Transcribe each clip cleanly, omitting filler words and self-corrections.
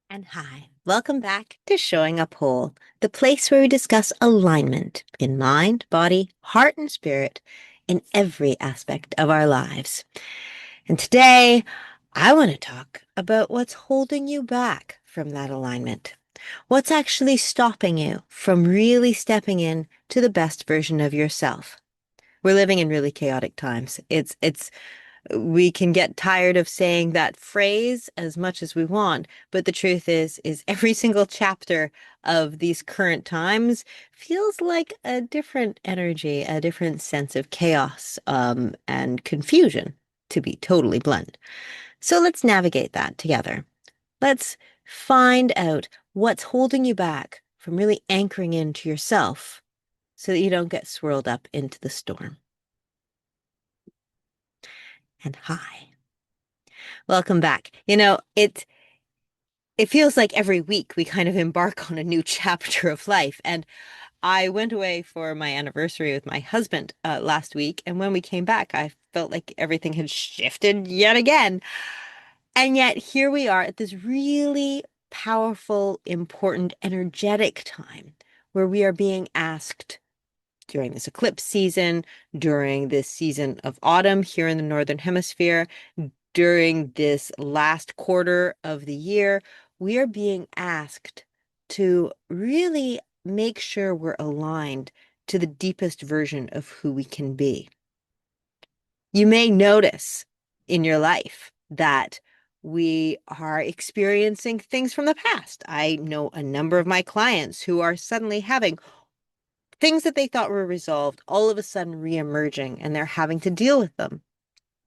And hi, welcome back to Showing Up Whole, the place where we discuss alignment in mind, body, heart, and spirit in every aspect of our lives. And today, I want to talk about what's holding you back from that alignment. What's actually stopping you from really stepping in to the best version of yourself? We're living in really chaotic times. It's we can get tired of saying that phrase as much as we want, but the truth is every single chapter of these current times feels like a different energy, a different sense of chaos, and confusion, to be totally blunt. So let's navigate that together. Let's find out what's holding you back from really anchoring into yourself so that you don't get swirled up into the storm. And hi. Welcome back. It feels like every week we kind of embark on a new chapter of life. And I went away for my anniversary with my husband last week. And when we came back, I felt like everything had shifted yet again. And yet here we are at this really powerful, important, energetic time where we are being asked during this eclipse season, during this season of autumn here in the Northern Hemisphere, during this last quarter of the year, we are being asked to really make sure we're aligned to the deepest version of who we can be. You may notice in your life that we are experiencing things from the past. I know a number of my clients who are suddenly having things that they thought were resolved all of a sudden reemerging, and they're having to deal with them.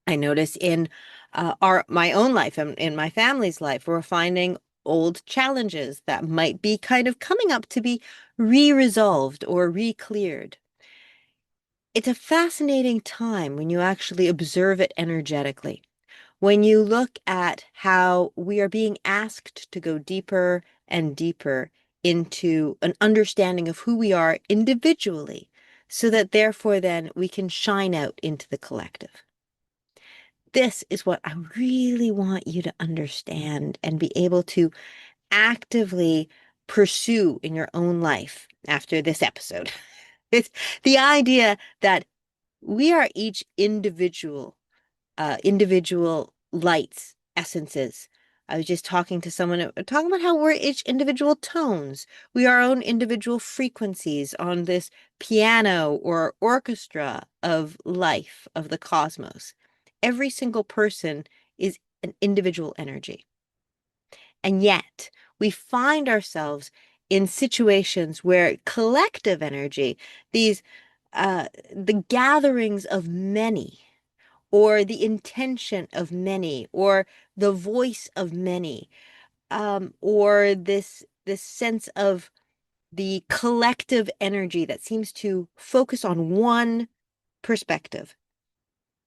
I notice in my own life and in my family's life, we're finding old challenges that might be kind of coming up to be re-resolved or re-cleared. It's a fascinating time when you actually observe it energetically. When you look at how we are being asked to go deeper and deeper into an understanding of who we are individually, so that therefore then we can shine out into the collective. This is what I really want you to understand and be able to actively pursue in your own life after this episode. It's the idea that we are each individual lights, essences. I was just talking to someone, talking about how we're each individual tones. We are our own individual frequencies on this piano or orchestra of life, of the cosmos. Every single person is an individual energy. And yet, we find ourselves in situations where collective energy, the gatherings of many, or the intention of many, or the voice of many, or this sense of the collective energy that seems to focus on one perspective.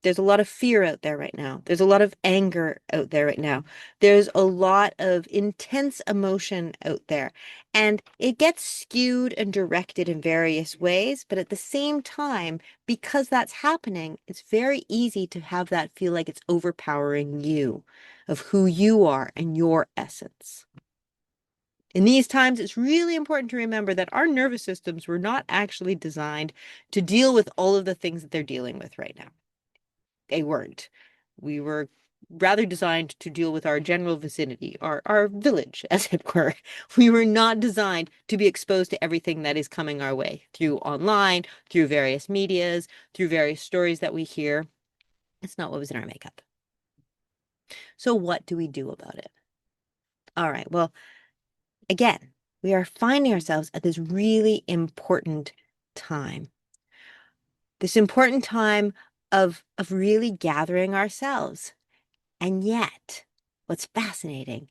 There's a lot of fear out there right now. There's a lot of anger out there right now. There's a lot of intense emotion out there. And it gets skewed and directed in various ways. But at the same time, because that's happening, it's very easy to have that feel like it's overpowering you, of who you are and your essence. In these times, it's really important to remember that our nervous systems were not actually designed to deal with all of the things that they're dealing with right now. They weren't. We were rather designed to deal with our general vicinity, our village, as it were. We were not designed to be exposed to everything that is coming our way through online, through various medias, through various stories that we hear. It's not what was in our makeup. So what do we do about it? All right. Well, again, we are finding ourselves at this really important time. This important time of really gathering ourselves. And yet, what's fascinating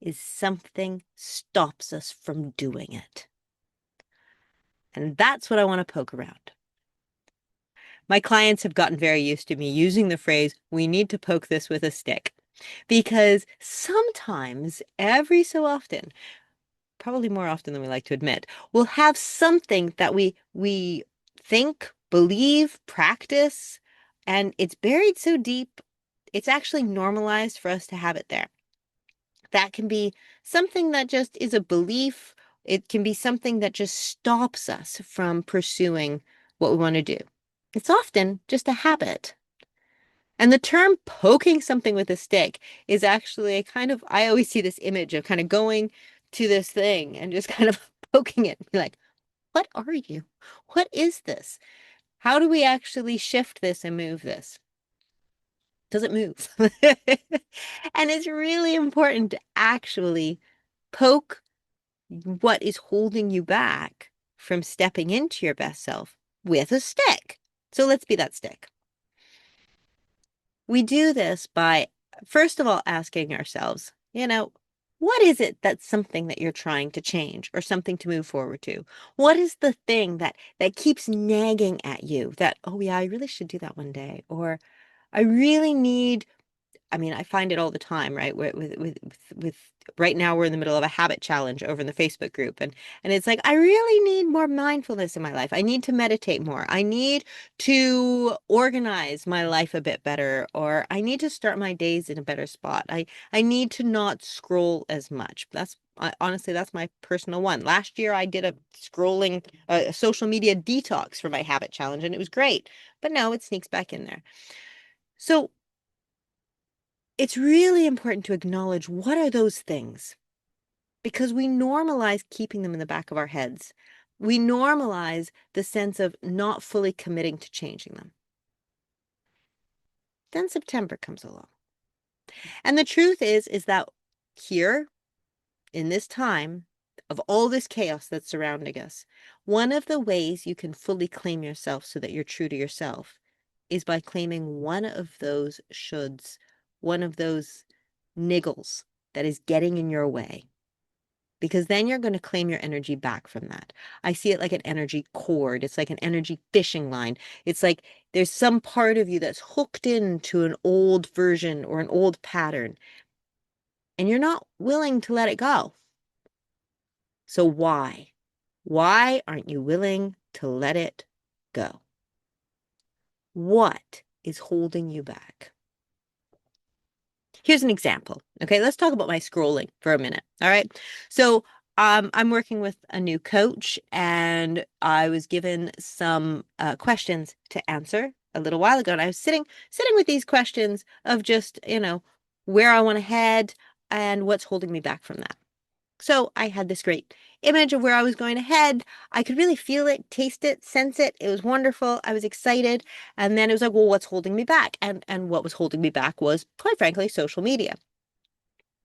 is something stops us from doing it. And that's what I want to poke around. My clients have gotten very used to me using the phrase, we need to poke this with a stick. Because sometimes, every so often, probably more often than we like to admit, we'll have something that we think, believe, practice, and it's buried so deep, it's actually normalized for us to have it there. That can be something that just is a belief. It can be something that just stops us from pursuing what we want to do. It's often just a habit. And the term poking something with a stick is actually a kind of, I always see this image of kind of going to this thing and just kind of poking it and be like, what are you? What is this? How do we actually shift this and move this? Does it move? And it's really important to actually poke what is holding you back from stepping into your best self with a stick. So let's be that stick. We do this by, first of all, asking ourselves, what is it that's something that you're trying to change or something to move forward to? What is the thing that keeps nagging at you that, oh yeah, I really should do that one day, or I really need, I mean, I find it all the time, right? With right now we're in the middle of a habit challenge over in the Facebook group, and it's like I really need more mindfulness in my life. I need to meditate more. I need to organize my life a bit better, or I need to start my days in a better spot. I need to not scroll as much. Honestly, that's my personal one. Last year I did a scrolling a social media detox for my habit challenge, and it was great. But no, it sneaks back in there. So it's really important to acknowledge what are those things because we normalize keeping them in the back of our heads. We normalize the sense of not fully committing to changing them. Then September comes along. And the truth is that here in this time of all this chaos that's surrounding us, one of the ways you can fully claim yourself so that you're true to yourself is by claiming one of those shoulds, one of those niggles that is getting in your way. Because then you're going to claim your energy back from that. I see it like an energy cord. It's like an energy fishing line. It's like there's some part of you that's hooked into an old version or an old pattern, and you're not willing to let it go. So why? Why aren't you willing to let it go? What is holding you back? Here's an example. Okay, let's talk about my scrolling for a minute. All right. So I'm working with a new coach, and I was given some questions to answer a little while ago. And I was sitting with these questions of just, where I want to head and what's holding me back from that. So I had this great image of where I was going to head. I could really feel it, taste it, sense it. It was wonderful. I was excited. And then it was like, well, what's holding me back? And what was holding me back was, quite frankly, social media.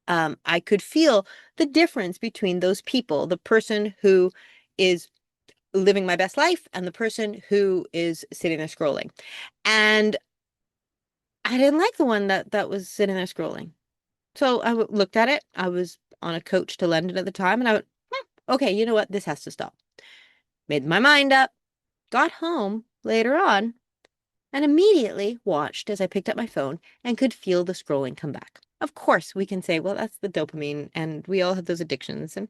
I could feel the difference between those people, the person who is living my best life and the person who is sitting there scrolling. And I didn't like the one that was sitting there scrolling. So I looked at it. I was on a coach to London at the time, and I went, okay, you know what? This has to stop. Made my mind up, got home later on, and immediately watched as I picked up my phone and could feel the scrolling come back. Of course, we can say, well, that's the dopamine, and we all have those addictions, and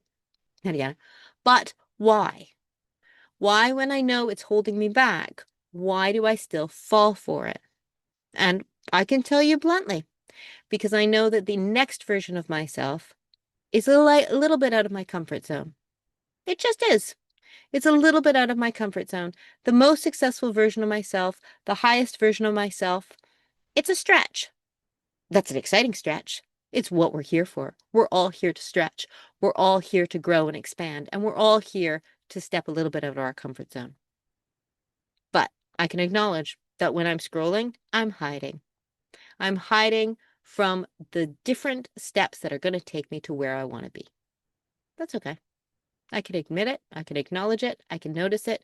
yada yada. But why? Why, when I know it's holding me back, why do I still fall for it? And I can tell you bluntly, because I know that the next version of myself is a little bit out of my comfort zone. It just is. It's a little bit out of my comfort zone. The most successful version of myself, the highest version of myself, it's a stretch. That's an exciting stretch. It's what we're here for. We're all here to stretch. We're all here to grow and expand. And we're all here to step a little bit out of our comfort zone. But I can acknowledge that when I'm scrolling, I'm hiding. I'm hiding from the different steps that are going to take me to where I want to be. That's okay. I can admit it. I can acknowledge it. I can notice it.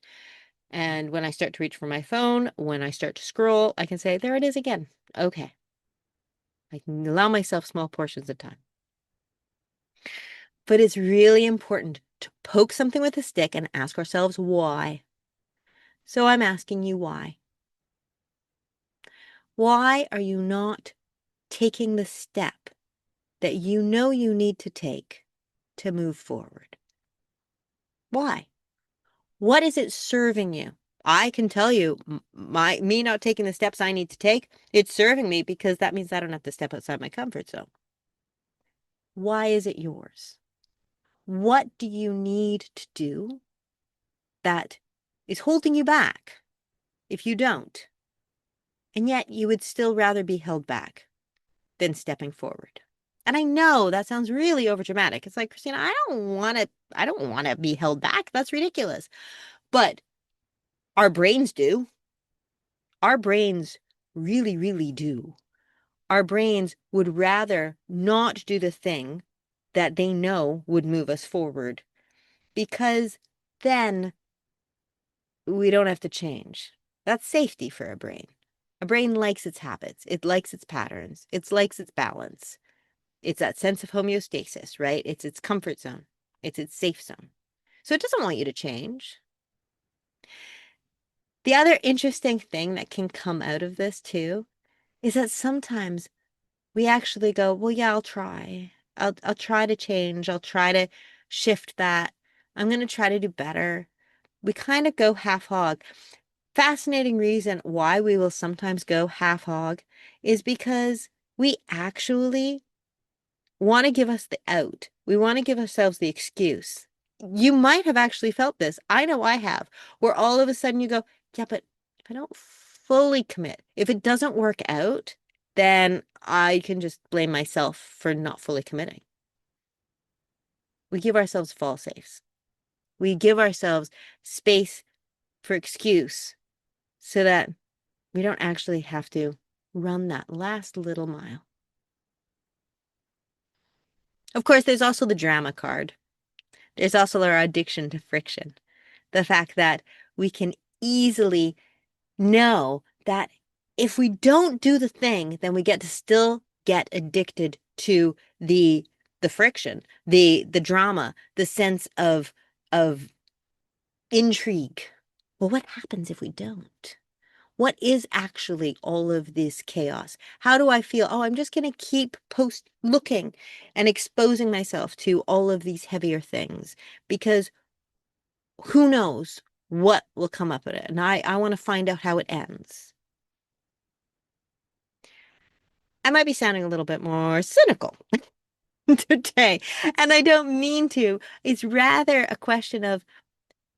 And when I start to reach for my phone, when I start to scroll, I can say, there it is again. Okay. I can allow myself small portions of time. But it's really important to poke something with a stick and ask ourselves why. So I'm asking you why. Why are you not taking the step that you know you need to take to move forward? Why? What is it serving you? I can tell you, me not taking the steps I need to take, it's serving me because that means I don't have to step outside my comfort zone. Why is it yours? What do you need to do that is holding you back if you don't? And yet you would still rather be held back than stepping forward. And I know that sounds really overdramatic. It's like, Christina, I don't want to be held back. That's ridiculous. But our brains do. Our brains really, really do. Our brains would rather not do the thing that they know would move us forward because then we don't have to change. That's safety for a brain. A brain likes its habits. It likes its patterns. It likes its balance. It's that sense of homeostasis, right? It's its comfort zone. It's its safe zone. So it doesn't want you to change. The other interesting thing that can come out of this too is that sometimes we actually go, well, yeah, I'll try. I'll try to change. I'll try to shift that. I'm going to try to do better. We kind of go half hog. Fascinating reason why we will sometimes go half hog is because we actually want to give us the out. We want to give ourselves the excuse. You might have actually felt this. I know I have, where all of a sudden you go, yeah, but if I don't fully commit, if it doesn't work out, then I can just blame myself for not fully committing. We give ourselves false safes. We give ourselves space for excuse so that we don't actually have to run that last little mile. Of course, there's also the drama card. There's also our addiction to friction. The fact that we can easily know that if we don't do the thing, then we get to still get addicted to the friction, the drama, the sense of intrigue. Well, what happens if we don't? What is actually all of this chaos? How do I feel? Oh, I'm just going to keep post looking and exposing myself to all of these heavier things because who knows what will come up with it. And I want to find out how it ends. I might be sounding a little bit more cynical today, and I don't mean to. It's rather a question of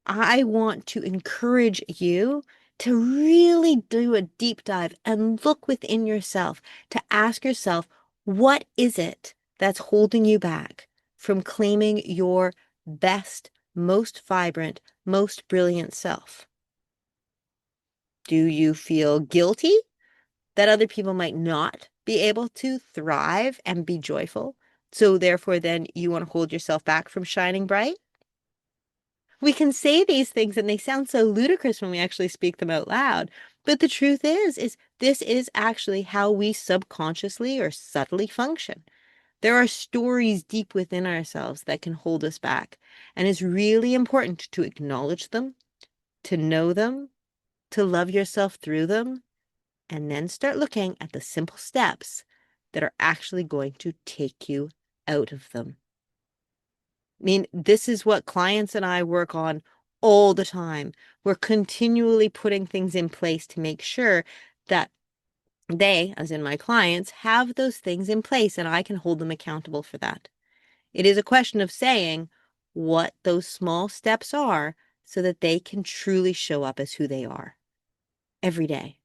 I want to encourage you to really do a deep dive and look within yourself to ask yourself, what is it that's holding you back from claiming your best, most vibrant, most brilliant self? Do you feel guilty that other people might not be able to thrive and be joyful? So therefore, then you want to hold yourself back from shining bright? We can say these things and they sound so ludicrous when we actually speak them out loud. But the truth is this is actually how we subconsciously or subtly function. There are stories deep within ourselves that can hold us back. And it's really important to acknowledge them, to know them, to love yourself through them, and then start looking at the simple steps that are actually going to take you out of them. I mean, this is what clients and I work on all the time. We're continually putting things in place to make sure that they, as in my clients, have those things in place and I can hold them accountable for that. It is a question of saying what those small steps are so that they can truly show up as who they are every day.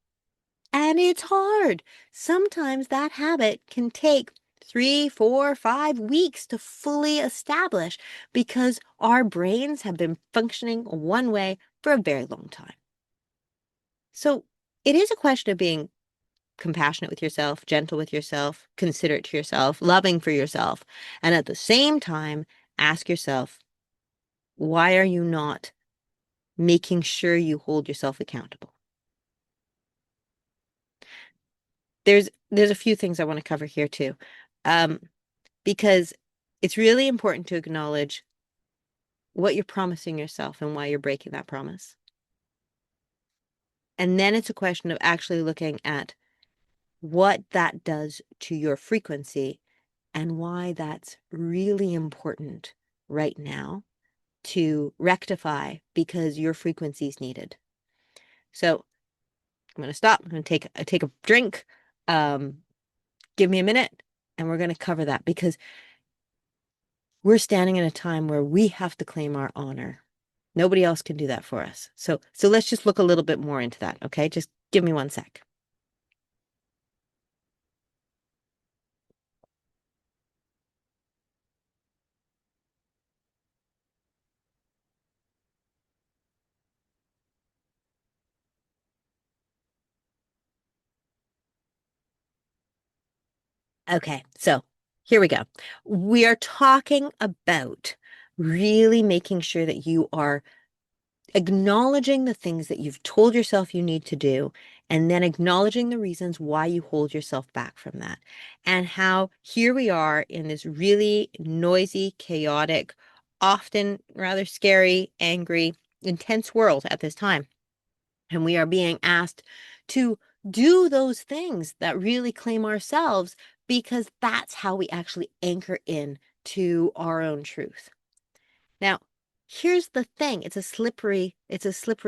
And it's hard. Sometimes that habit can take 3, 4, 5 weeks to fully establish because our brains have been functioning one way for a very long time. So it is a question of being compassionate with yourself, gentle with yourself, considerate to yourself, loving for yourself. And at the same time, ask yourself, why are you not making sure you hold yourself accountable? There's a few things I want to cover here too. Because it's really important to acknowledge what you're promising yourself and why you're breaking that promise. And then it's a question of actually looking at what that does to your frequency and why that's really important right now to rectify because your frequency is needed. So I'm going to stop. I'm going to take a drink. Give me a minute and we're going to cover that because we're standing in a time where we have to claim our honor. Nobody else can do that for us. So let's just look a little bit more into that, okay? Just give me one sec. Okay, so here we go. We are talking about really making sure that you are acknowledging the things that you've told yourself you need to do, and then acknowledging the reasons why you hold yourself back from that. And how here we are in this really noisy, chaotic, often rather scary, angry, intense world at this time. And we are being asked to do those things that really claim ourselves because that's how we actually anchor in to our own truth. Now, here's the thing. It's a slippery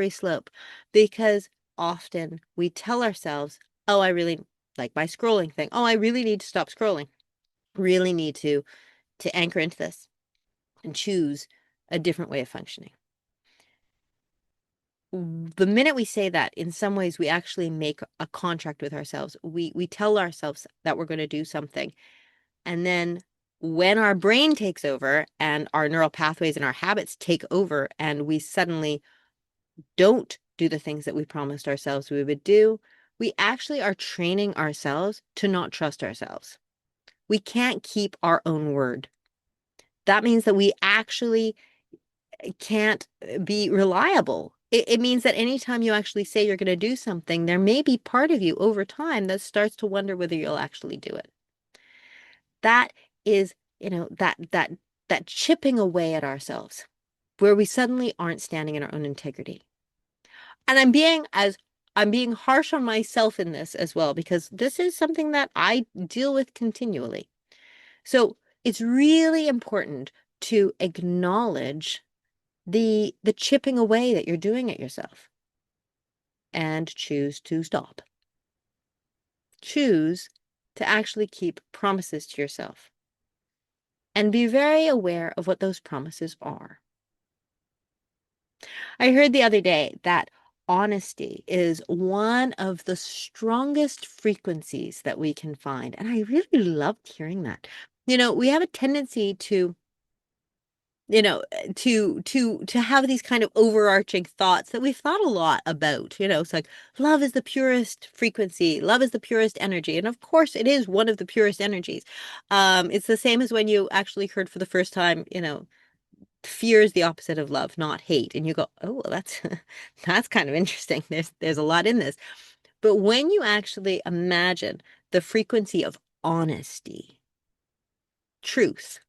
slope because often we tell ourselves, oh, I really like my scrolling thing. Oh, I really need to stop scrolling. Really need to anchor into this and choose a different way of functioning. The minute we say that, in some ways, we actually make a contract with ourselves. We tell ourselves that we're going to do something. And then when our brain takes over and our neural pathways and our habits take over, and we suddenly don't do the things that we promised ourselves we would do, we actually are training ourselves to not trust ourselves. We can't keep our own word. That means that we actually can't be reliable. It means that anytime you actually say you're going to do something, there may be part of you over time that starts to wonder whether you'll actually do it. That is, that chipping away at ourselves, where we suddenly aren't standing in our own integrity. And I'm being harsh on myself in this as well, because this is something that I deal with continually. So it's really important to acknowledge the chipping away that you're doing at yourself and choose to stop. Choose to actually keep promises to yourself and be very aware of what those promises are. I heard the other day that honesty is one of the strongest frequencies that we can find. And I really loved hearing that. We have a tendency to to have these kind of overarching thoughts that we've thought a lot about. It's like love is the purest frequency, love is the purest energy, and of course it is one of the purest energies. It's the same as when you actually heard for the first time, fear is the opposite of love, not hate, and you go, oh, well, that's that's kind of interesting. There's a lot in this. But when you actually imagine the frequency of honesty, truth,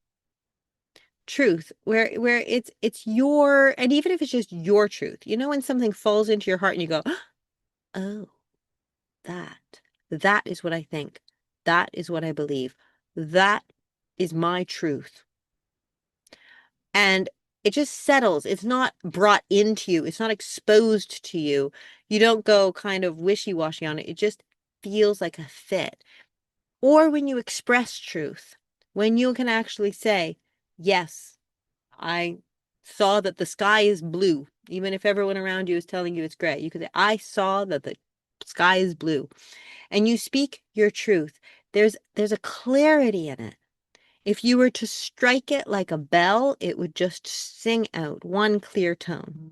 where it's your, and even if it's just your truth, when something falls into your heart and you go, oh, that is what I think, that is what I believe, that is my truth. And it just settles. It's not brought into you, it's not exposed to you. You don't go kind of wishy-washy on it. It just feels like a fit. Or when you express truth, when you can actually say, yes, I saw that the sky is blue, even if everyone around you is telling you it's gray. You could say, I saw that the sky is blue. And you speak your truth. There's a clarity in it. If you were to strike it like a bell, it would just sing out one clear tone.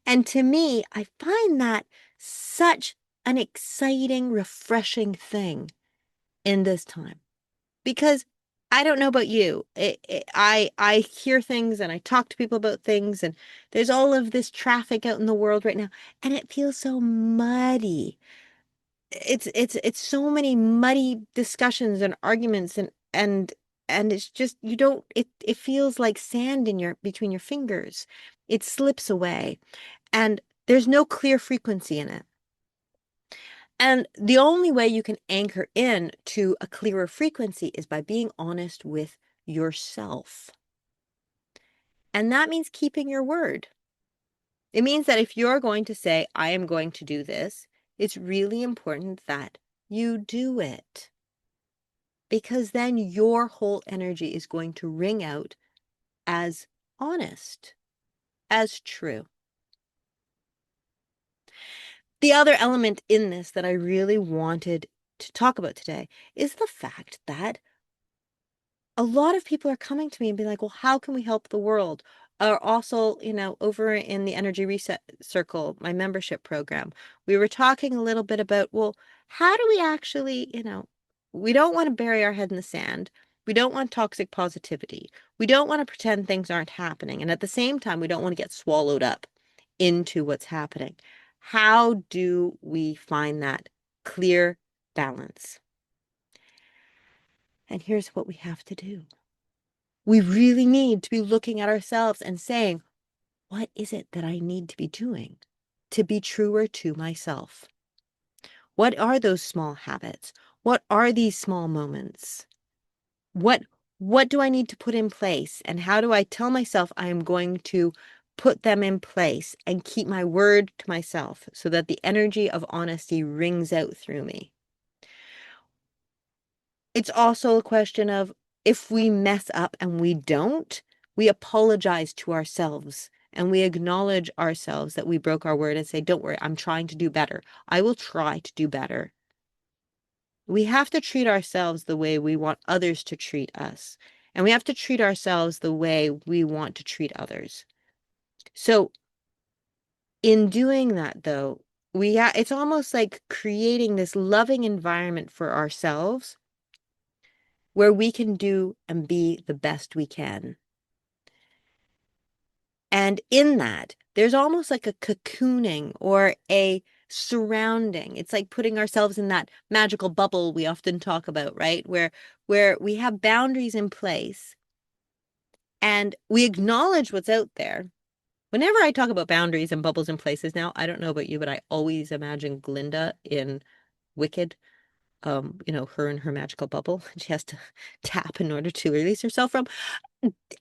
And to me, I find that such an exciting, refreshing thing in this time. Because I don't know about you. I hear things and I talk to people about things, and there's all of this traffic out in the world right now, and it feels so muddy. It's so many muddy discussions and arguments, and it's just, you don't, it feels like sand in your between your fingers. It slips away, and there's no clear frequency in it. And the only way you can anchor in to a clearer frequency is by being honest with yourself. And that means keeping your word. It means that if you're going to say, I am going to do this, it's really important that you do it. Because then your whole energy is going to ring out as honest, as true. The other element in this that I really wanted to talk about today is the fact that a lot of people are coming to me and being like, well, how can we help the world? Or also, over in the Energy Reset Circle, my membership program, we were talking a little bit about, well, how do we actually, we don't want to bury our head in the sand. We don't want toxic positivity. We don't want to pretend things aren't happening. And at the same time, we don't want to get swallowed up into what's happening. How do we find that clear balance? And here's what we have to do. We really need to be looking at ourselves and saying, what is it that I need to be doing to be truer to myself? What are those small habits? What are these small moments? What what do I need to put in place? And how do I tell myself I am going to put them in place and keep my word to myself so that the energy of honesty rings out through me? It's also a question of, if we mess up and we don't, we apologize to ourselves and we acknowledge ourselves that we broke our word and say, don't worry, I'm trying to do better. I will try to do better. We have to treat ourselves the way we want others to treat us. And we have to treat ourselves the way we want to treat others. So in doing that, though, it's almost like creating this loving environment for ourselves where we can do and be the best we can. And in that, there's almost like a cocooning or a surrounding. It's like putting ourselves in that magical bubble we often talk about, right? Where we have boundaries in place and we acknowledge what's out there. Whenever I talk about boundaries and bubbles in places now, I don't know about you, but I always imagine Glinda in Wicked, her and her magical bubble. She has to tap in order to release herself from.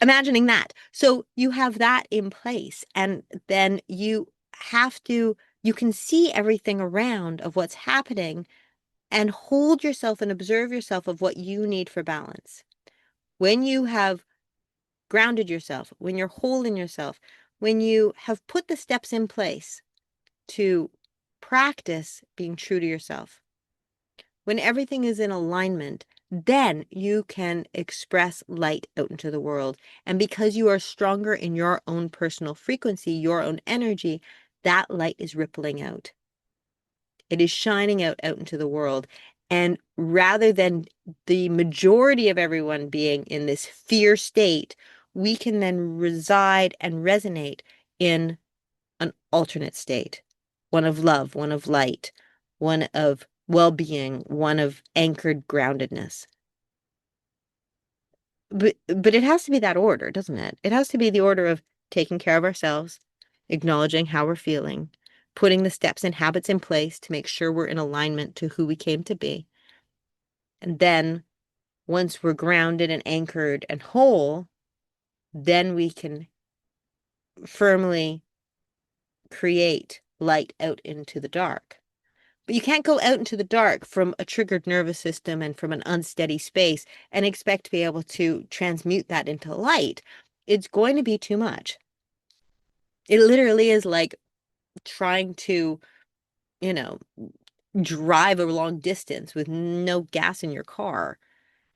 Imagining that. So you have that in place, and then you can see everything around of what's happening and hold yourself and observe yourself of what you need for balance. When you have grounded yourself, when you're whole in yourself, when you have put the steps in place to practice being true to yourself, when everything is in alignment, then you can express light out into the world. And because you are stronger in your own personal frequency, your own energy, that light is rippling out. It is shining out into the world. And rather than the majority of everyone being in this fear state, we can then reside and resonate in an alternate state, one of love, one of light, one of well-being, one of anchored groundedness. But it has to be that order, doesn't it? It has to be the order of taking care of ourselves, acknowledging how we're feeling, putting the steps and habits in place to make sure we're in alignment to who we came to be. And then once we're grounded and anchored and whole, then we can firmly create light out into the dark. But you can't go out into the dark from a triggered nervous system and from an unsteady space and expect to be able to transmute that into light. It's going to be too much. It literally is like trying to, you know, drive a long distance with no gas in your car.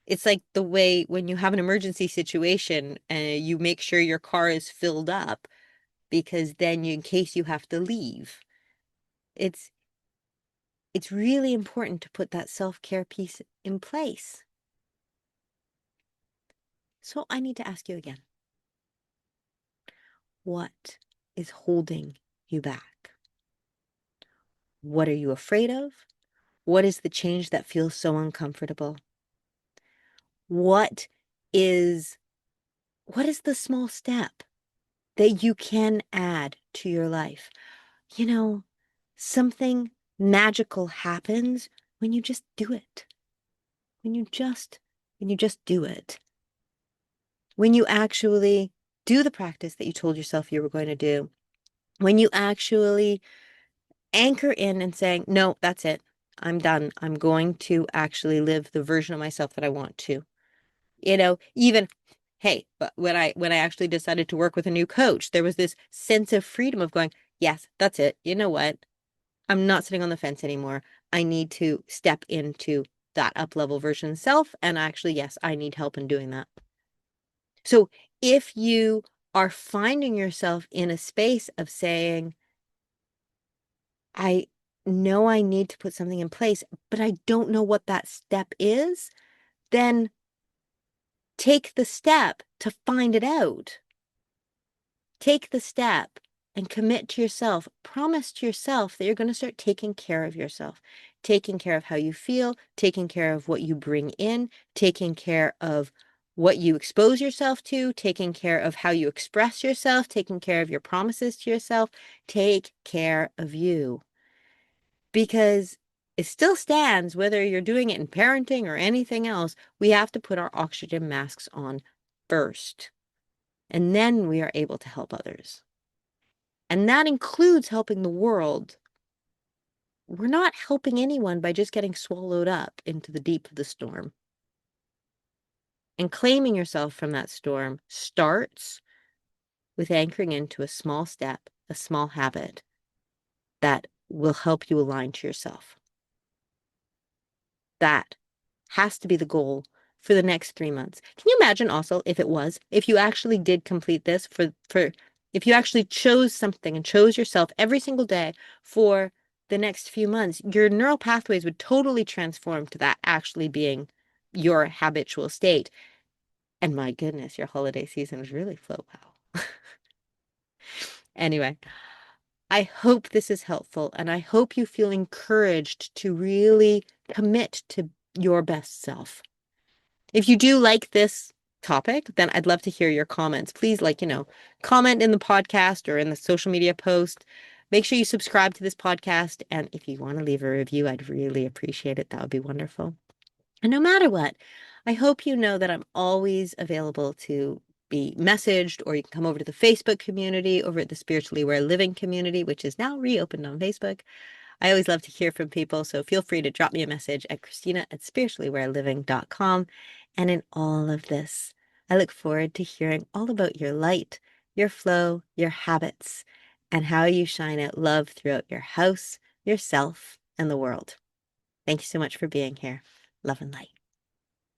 It's like the way when you have an emergency situation and you make sure your car is filled up because then in case you have to leave. It's it's really important to put that self-care piece in place. So I need to ask you again, what is holding you back? What are you afraid of? What is the change that feels so uncomfortable? What is what is the small step that you can add to your life? You know, something magical happens when you just do it. When you just do it. When you actually do the practice that you told yourself you were going to do. When you actually anchor in and saying, no, that's it. I'm done. I'm going to actually live the version of myself that I want to. Even Hey, but when I actually decided to work with a new coach, there was this sense of freedom of going, yes, that's it. You know what? I'm not sitting on the fence anymore. I need to step into that up level version of self. And actually, yes, I need help in doing that. So if you are finding yourself in a space of saying, I know I need to put something in place, but I don't know what that step is, then take the step to find it out. Take the step and commit to yourself. Promise to yourself that you're going to start taking care of yourself, taking care of how you feel, taking care of what you bring in, taking care of what you expose yourself to, taking care of how you express yourself, taking care of your promises to yourself. Take care of you, because it still stands whether you're doing it in parenting or anything else. We have to put our oxygen masks on first, and then we are able to help others. And that includes helping the world. We're not helping anyone by just getting swallowed up into the deep of the storm. And claiming yourself from that storm starts with anchoring into a small step, a small habit that will help you align to yourself. That has to be the goal for the next 3 months. Can you imagine also if you actually did complete this if you actually chose something and chose yourself every single day for the next few months, your neural pathways would totally transform to that actually being your habitual state. And my goodness, your holiday season is really flow well. Anyway, I hope this is helpful, and I hope you feel encouraged to really commit to your best self. If you do like this topic, then I'd love to hear your comments. Please, comment in the podcast or in the social media post. Make sure you subscribe to this podcast. And if you want to leave a review, I'd really appreciate it. That would be wonderful. And no matter what, I hope you know that I'm always available to be messaged, or you can come over to the Facebook community over at the Spiritually Aware Living community, which is now reopened on Facebook. I always love to hear from people, so feel free to drop me a message at Christina@spirituallywareliving.com. And in all of this, I look forward to hearing all about your light, your flow, your habits, and how you shine out love throughout your house, yourself, and the world. Thank you so much for being here. Love and light.